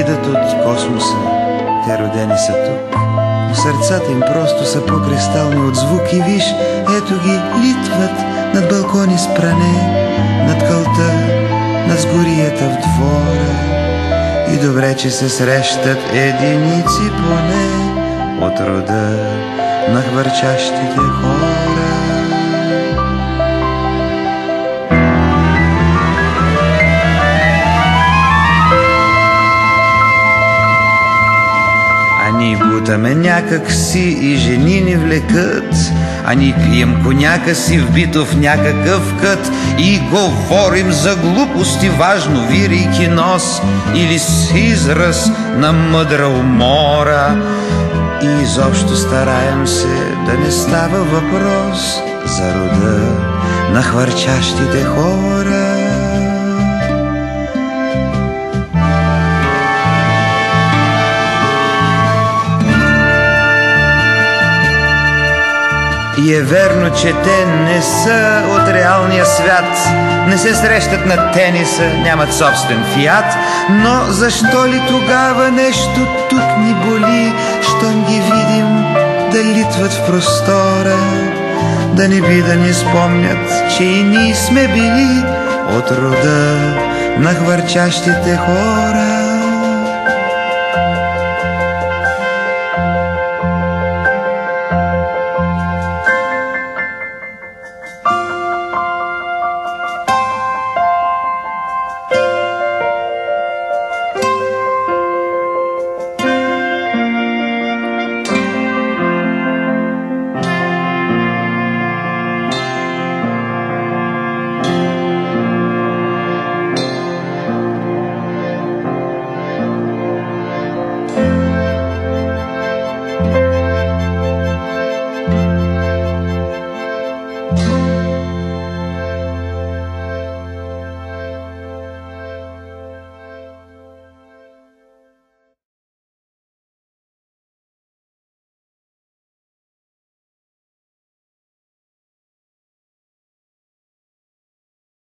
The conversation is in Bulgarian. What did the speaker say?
идат от космоса, те родени са тук, но сърцата им просто са по-кристални от звук. И виж, ето ги литват над балкони с пране, над кълта, над сгорията в двора. И добре, че се срещат единици поне от рода на хвърчащите хора. Ние бутаме някак си и жени ни влекат, а ние пием коняка си вбито в някакъв кът и говорим за глупости, важно вирейки нос или с израз на мъдра умора. И изобщо стараем се да не става въпрос за рода на хвърчащите хора. И е верно, че те не са от реалния свят, не се срещат на тениса, нямат собствен фиат. Но защо ли тогава нещо тук ни боли, щом ги видим да литват в простора? Да не би да ни спомнят, че и ние сме били от рода на хвърчащите хора.